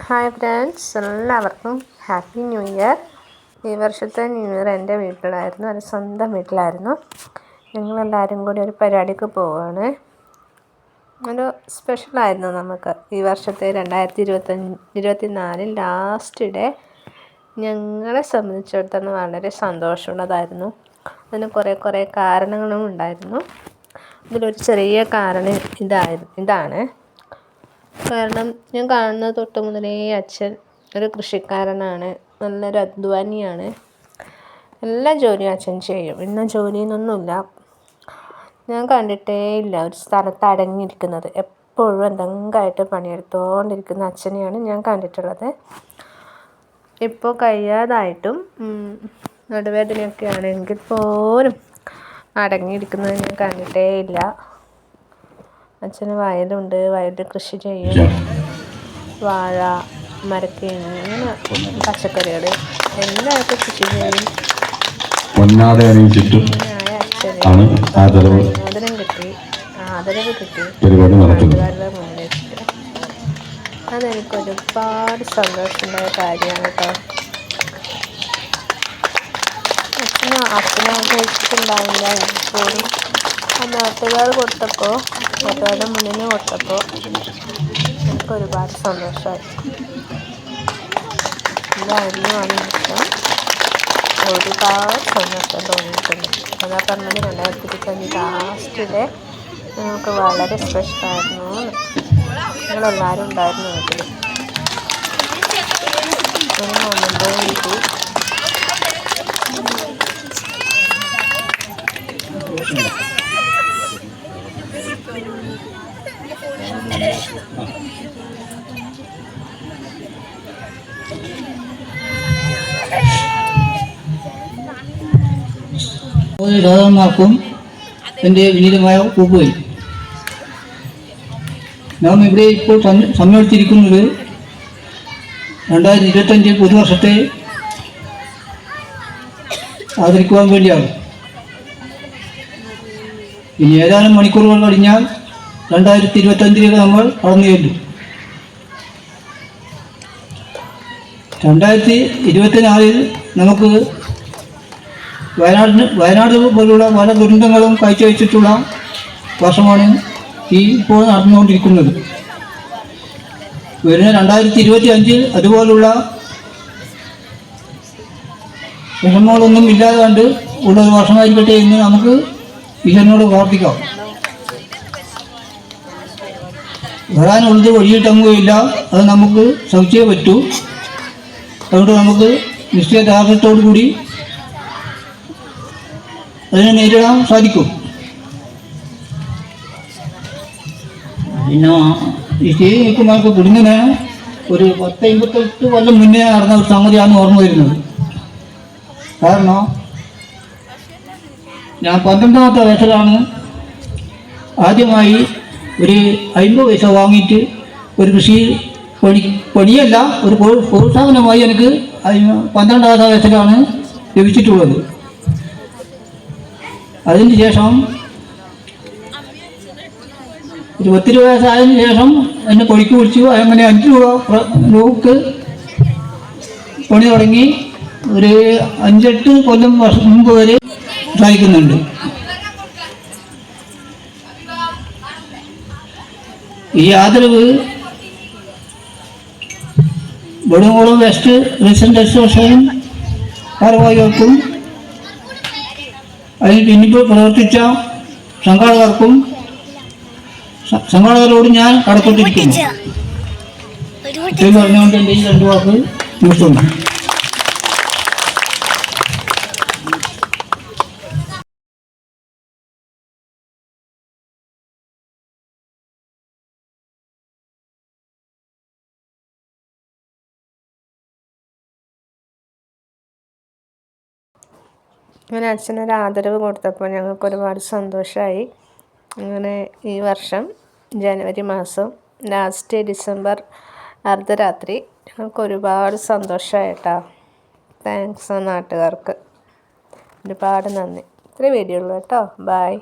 Hi friends, എല്ലാവർക്കും happy new year. ഈ വർഷത്തെ ന്യൂ ഇയർ എൻ്റെ വീട്ടിലായിരുന്നു, അത് സ്വന്തം വീട്ടിലായിരുന്നു. ഞങ്ങളെല്ലാവരും കൂടി ഒരു പരിപാടിക്ക് പോവുകയാണ്. ഒരു സ്പെഷ്യലായിരുന്നു നമുക്ക് ഈ വർഷത്തെ 2024 ലാസ്റ്റ് ഡേ. ഞങ്ങളെ സംബന്ധിച്ചിടത്തോളം വളരെ സന്തോഷമുള്ളതായിരുന്നു. അതിന് കുറേ കാരണങ്ങളും ഉണ്ടായിരുന്നു. ഇതിലൊരു ചെറിയ കാരണം ഇതാണ്. കാരണം ഞാൻ കാണുന്നത് തൊട്ട് മുതലേ അച്ഛൻ ഒരു കൃഷിക്കാരനാണ്, നല്ലൊരു അധ്വാനിയാണ്. എല്ലാ ജോലിയും അച്ഛൻ ചെയ്യും. ഇന്ന ജോലിയെന്നൊന്നുമില്ല, ഞാൻ കണ്ടിട്ടേ ഇല്ല ഒരു സ്ഥലത്ത് അടങ്ങിയിരിക്കുന്നത്. എപ്പോഴും എന്തെങ്കിലുമായിട്ട് പണിയെടുത്തുകൊണ്ടിരിക്കുന്ന അച്ഛനെയാണ് ഞാൻ കണ്ടിട്ടുള്ളത്. ഇപ്പോൾ കഴിയാതായിട്ടും നടുവേദനയൊക്കെ ആണെങ്കിൽ പോലും അടങ്ങിയിരിക്കുന്നത് ഞാൻ കണ്ടിട്ടേ ഇല്ല. അച്ഛന് വയലുണ്ട്, വയലിൽ കൃഷി ചെയ്യും. വാഴ, മരക്കേങ്ങ്, അങ്ങനെ പച്ചക്കറികൾ എല്ലാവർക്കും കൃഷി ചെയ്യും. ആദരവ് കിട്ടി നാട്ടുകാരുടെ മുന്നിൽ. അതെനിക്ക് ഒരുപാട് സന്തോഷമുണ്ടായ കാര്യമാണ് കേട്ടോ. അച്ഛനെ ആഗ്രഹിച്ചിട്ടുണ്ടാവില്ല. എപ്പോഴും നാട്ടുകാർ കൊടുത്തപ്പോൾ, നാട്ടുകാരുടെ മുന്നിൽ കൊടുത്തപ്പോൾ എനിക്ക് ഒരുപാട് സന്തോഷമായി. ഇതായിരുന്നു ആ നിമിഷം. ഒരുപാട് സന്തോഷം തോന്നിയിട്ടുണ്ട്. അതാ പറഞ്ഞത് 2025 ലാസ്റ്റിലെ നമുക്ക് വളരെ സ്പെഷ്യലായിരുന്നു. ഞങ്ങളെല്ലാവരും ഉണ്ടായിരുന്നു വീട്ടിൽ. ഒരു മൊമെൻ്റ് വീട്ടിൽ രാധാമാർക്കും എൻ്റെ വിനീതമായ പൂപ്പുകയും. നാം ഇവിടെ ഇപ്പോൾ സമ്മേളിച്ചിരിക്കുന്നത് 2025 പുതുവർഷത്തെ ആദരിക്കുവാൻ വേണ്ടിയാണ്. ഇനി ഏതാനും മണിക്കൂറുകൾ കഴിഞ്ഞാൽ 2025 നമ്മൾ കടന്നു ചെല്ലും. 2024 നമുക്ക് വയനാട് പോലുള്ള പല ദുരന്തങ്ങളും കാഴ്ചവെച്ചിട്ടുള്ള വർഷമാണ് ഈ ഇപ്പോൾ നടന്നുകൊണ്ടിരിക്കുന്നത്. വരുന്ന 2025 അതുപോലുള്ള വിഷമങ്ങളൊന്നും ഇല്ലാതെ കണ്ട് ഉള്ള ഒരു വർഷമായിരിക്കട്ടെ എന്ന് നമുക്ക് ഈശ്വരനോട് പ്രാർത്ഥിക്കാം. വരാനുള്ളത് വഴിയിട്ടങ്ങുകയില്ല, അത് നമുക്ക് സഹിച്ചേ പറ്റൂ. അതുകൊണ്ട് നമുക്ക് നിശ്ചയദാർഢ്യത്തോടു കൂടി അതിനെ നേരിടാൻ സാധിക്കും. പിന്നെ ഈ സ്റ്റേജ് നിൽക്കുമ്പോൾ കുടുങ്ങിന് ഒരു 10-58 കൊല്ലം മുന്നേ നടന്ന ഒരു സംഗതിയാണ് ഓർമ്മ വരുന്നത്. കാരണം ഞാൻ 12ാമത്തെ വയസ്സിലാണ് ആദ്യമായി ഒരു 50 പൈസ വാങ്ങിയിട്ട് ഒരു കൃഷി പണിയല്ല, ഒരു പ്രോത്സാഹനമായി എനിക്ക് 12ാമത്തെ വയസ്സിലാണ് ലഭിച്ചിട്ടുള്ളത്. അതിന് ശേഷം ഒരു 10 വയസ്സായതിനു ശേഷം എന്നെ പൊടിക്ക് പിടിച്ചു. അങ്ങനെ 5 രൂപക്ക് പണി തുടങ്ങി ഒരു 5-8 കൊല്ലം മുമ്പ് വരെ സഹായിക്കുന്നുണ്ട്. ഈ ആദരവ് ബെടുങ്ങോളം വെസ്റ്റ് റീസെൻ്റ് അസോസിയേഷൻ ഭാരവാഹികൾക്കും അതിന് പിന്നിപ്പോൾ പ്രവർത്തിച്ച സംഘാടകരോട് ഞാൻ കടപ്പെട്ടിരിക്കുന്നു. പറഞ്ഞുകൊണ്ട് എൻ്റെ ഈ 2 വാക്ക് നിർത്തുന്നു. അങ്ങനെ അച്ഛനൊരു ആദരവ് കൊടുത്തപ്പോൾ ഞങ്ങൾക്ക് ഒരുപാട് സന്തോഷമായി. അങ്ങനെ ഈ വർഷം ജനുവരി മാസം ലാസ്റ്റ് ഡിസംബർ അർദ്ധരാത്രി ഞങ്ങൾക്ക് ഒരുപാട് സന്തോഷമായിട്ടാ. താങ്ക്സ് നാട്ടുകാർക്ക് ഒരുപാട് നന്ദി. ഇത്രയും വീഡിയോ ഉള്ളൂ കേട്ടോ. ബായ്.